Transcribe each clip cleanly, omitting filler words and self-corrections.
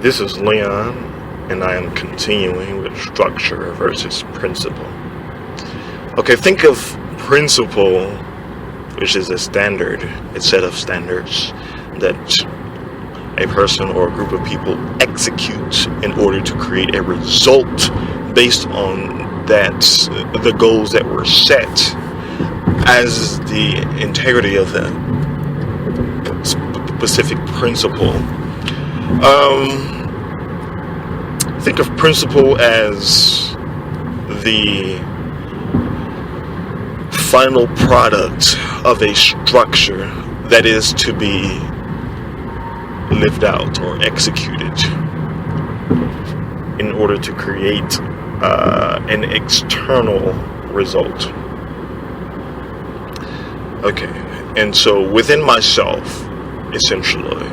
This is Leon, and I am continuing with structure versus principle. Okay, think of principle, which is a standard, a set of standards that a person or a group of people execute in order to create a result based on the goals that were set as the integrity of the specific principle. Think of principle as the final product of a structure that is to be lived out or executed in order to create an external result. Okay, and so within myself, essentially,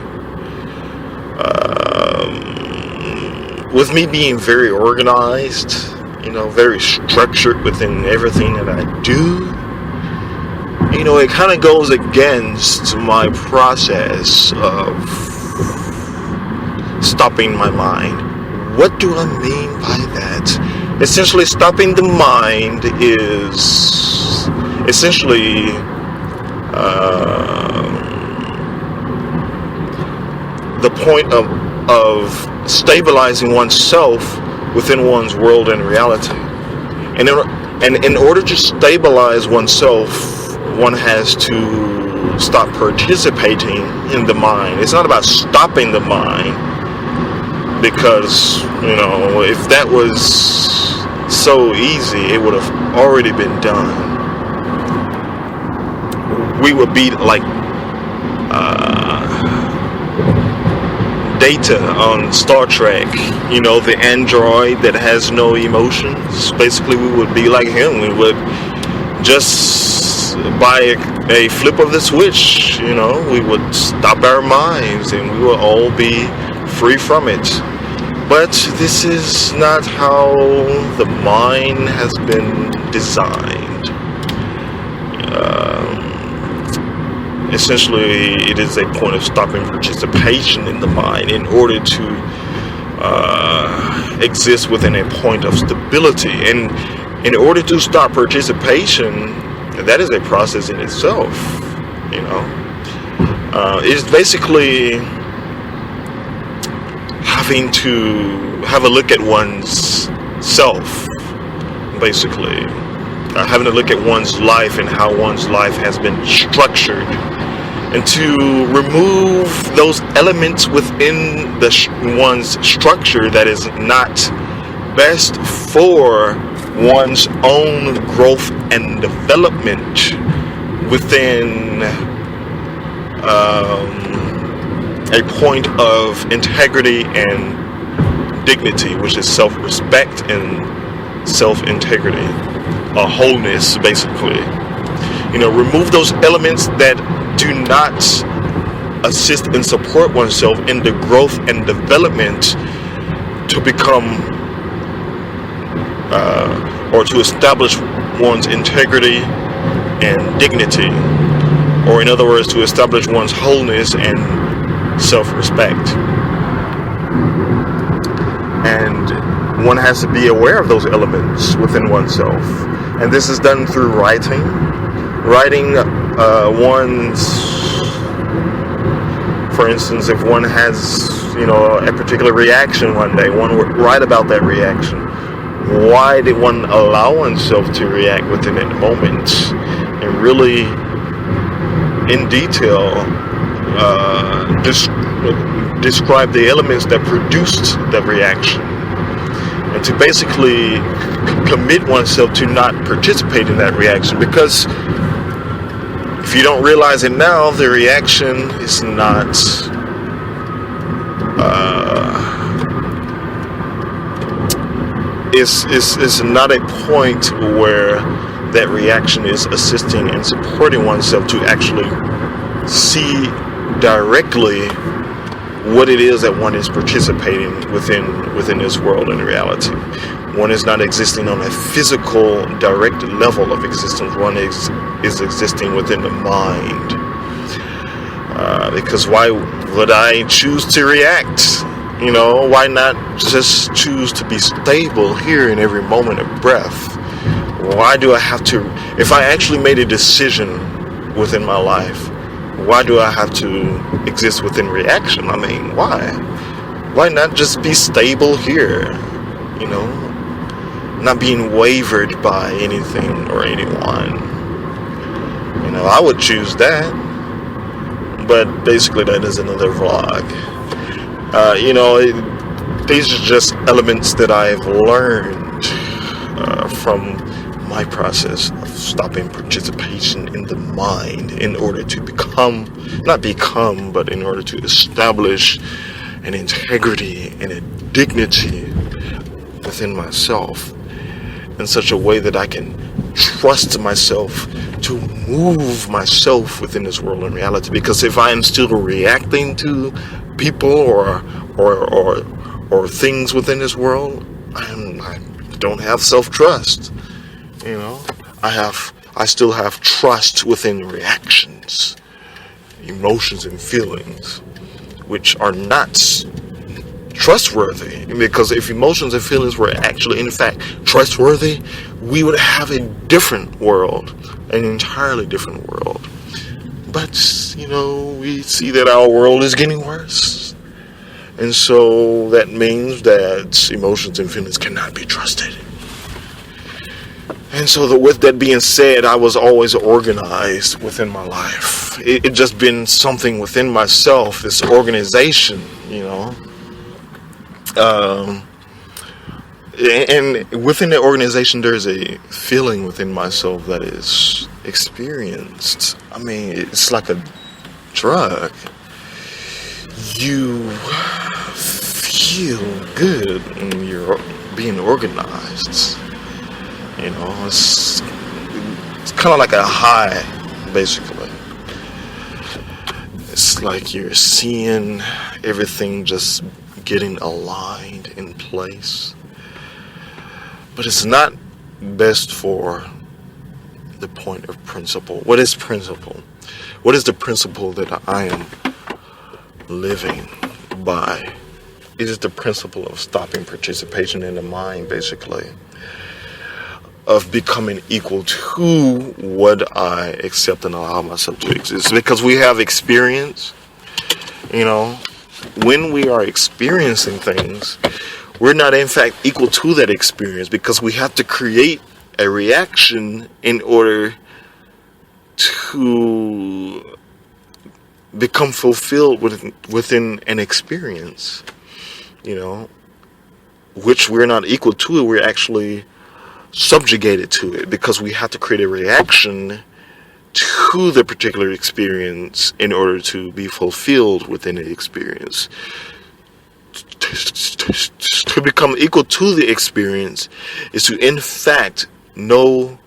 with me being very organized, very structured within everything that I do, it kind of goes against my process of stopping my mind. What do I mean by that? Essentially, stopping the mind is essentially the point of stabilizing oneself within one's world and reality. And in order to stabilize oneself, one has to stop participating in the mind. It's not about stopping the mind, because, if that was so easy, it would have already been done. We would be like Data on Star Trek, the android that has no emotions. Basically, we would be like him. We would just, by a flip of the switch, we would stop our minds and we would all be free from it. But this is not how the mind has been designed. Essentially, it is a point of stopping participation in the mind in order to exist within a point of stability. And in order to stop participation, that is a process in itself. It's basically having to have a look at one's self, basically. Having to look at one's life and how one's life has been structured, and to remove those elements within one's structure that is not best for one's own growth and development within a point of integrity and dignity, which is self-respect and self-integrity, a wholeness, basically. Remove those elements that do not assist and support oneself in the growth and development to become or to establish one's integrity and dignity, or in other words, to establish one's wholeness and self-respect. And one has to be aware of those elements within oneself, and this is done through writing one's, for instance, if one has a particular reaction one day, one would write about that reaction. Why did one allow oneself to react within that moment, and really in detail describe the elements that produced the reaction, and to basically commit oneself to not participate in that reaction. Because if you don't realize it now, the reaction is not is not a point where that reaction is assisting and supporting oneself to actually see directly what it is that one is participating within this world and reality. One is not existing on a physical, direct level of existence. One is existing within the mind. Because why would I choose to react You know, why not just choose to be stable here in every moment of breath? Why do I have to, if I actually made a decision within my life, why do I have to exist within reaction? I mean, why? Why not just be stable here? You know, not being wavered by anything or anyone. You know, I would choose that. But basically that is another vlog. You know, these are just elements that I've learned from my process of stopping participation in the mind in order to but in order to establish an integrity and a dignity within myself in such a way that I can trust myself to move myself within this world and reality. Because if I am still reacting to people or things within this world, I don't have self-trust. You know, I still have trust within reactions, emotions and feelings, which are not trustworthy. Because if emotions and feelings were actually in fact trustworthy, we would have a different world, an entirely different world. But, you know, we see that our world is getting worse. And so that means that emotions and feelings cannot be trusted. And so with that being said, I was always organized within my life. It just been something within myself, this organization, you know. And within the organization, there's a feeling within myself that is experienced. I mean, it's like a drug. You feel good when you're being organized. You know, it's kind of like a high, basically. It's like you're seeing everything just getting aligned in place. But it's not best for the point of principle. What is principle? What is the principle that I am living by? It is the principle of stopping participation in the mind, basically. Of becoming equal to what I accept and allow myself to exist. Because we have experience, you know, when we are experiencing things, we're not in fact equal to that experience, because we have to create a reaction in order to become fulfilled within an experience, you know, which we're not equal to. We're actually subjugated to it, because we have to create a reaction to the particular experience in order to be fulfilled within the experience. To become equal to the experience is to in fact know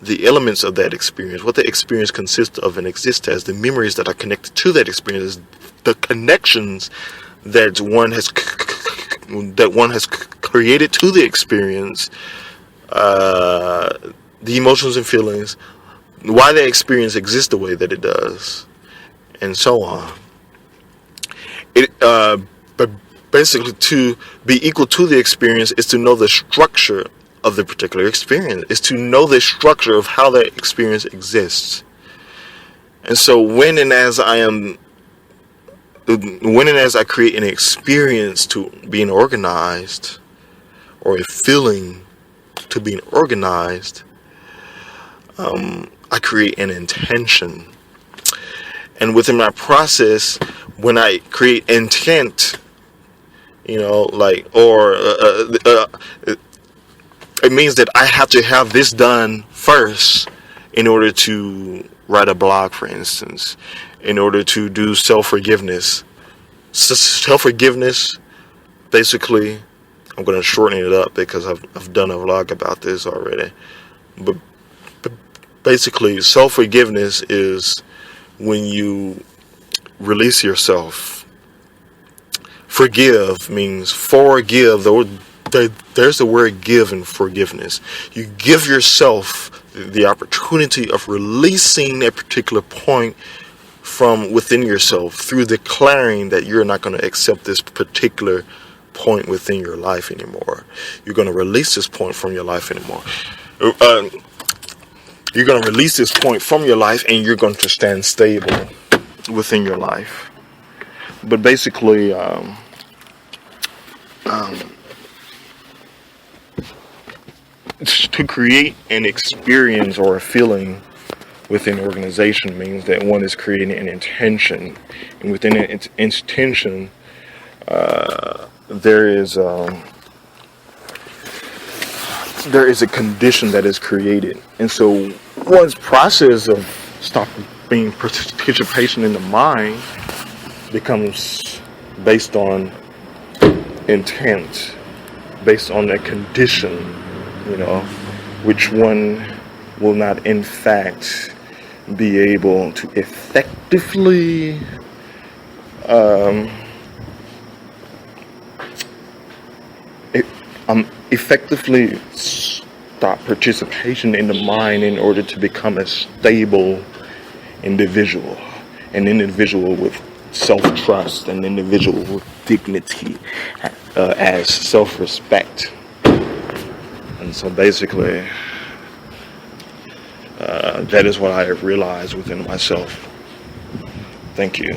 the elements of that experience, what the experience consists of and exists as, the memories that are connected to that experience, the connections that one has created to the experience, the emotions and feelings, why the experience exists the way that it does, and so on. But basically, to be equal to the experience is to know the structure of the particular experience, is to know the structure of how that experience exists. And so when and as I create an experience to being organized, or a feeling to being organized, I create an intention. And within my process, when I create intent, you know, like, or it means that I have to have this done first in order to write a blog, for instance, in order to do self-forgiveness. Self-forgiveness, basically, I'm going to shorten it up because I've done a vlog about this already. But basically, self-forgiveness is when you release yourself. Forgive means forgive. There's the word give in forgiveness. You give yourself the opportunity of releasing a particular point from within yourself through declaring that you're not going to accept this particular point within your life anymore. You're going to release this point from your life anymore. You're going to release this point from your life, and you're going to stand stable within your life. But basically, to create an experience or a feeling within an organization means that one is creating an intention, and within its intention, there is a condition that is created, and so one's process of stopping participation in the mind becomes based on intent, based on a condition, which one will not in fact be able to effectively effectively stop participation in the mind in order to become a stable individual, an individual with self-trust, an individual with dignity, as self-respect. And so basically, that is what I have realized within myself. Thank you.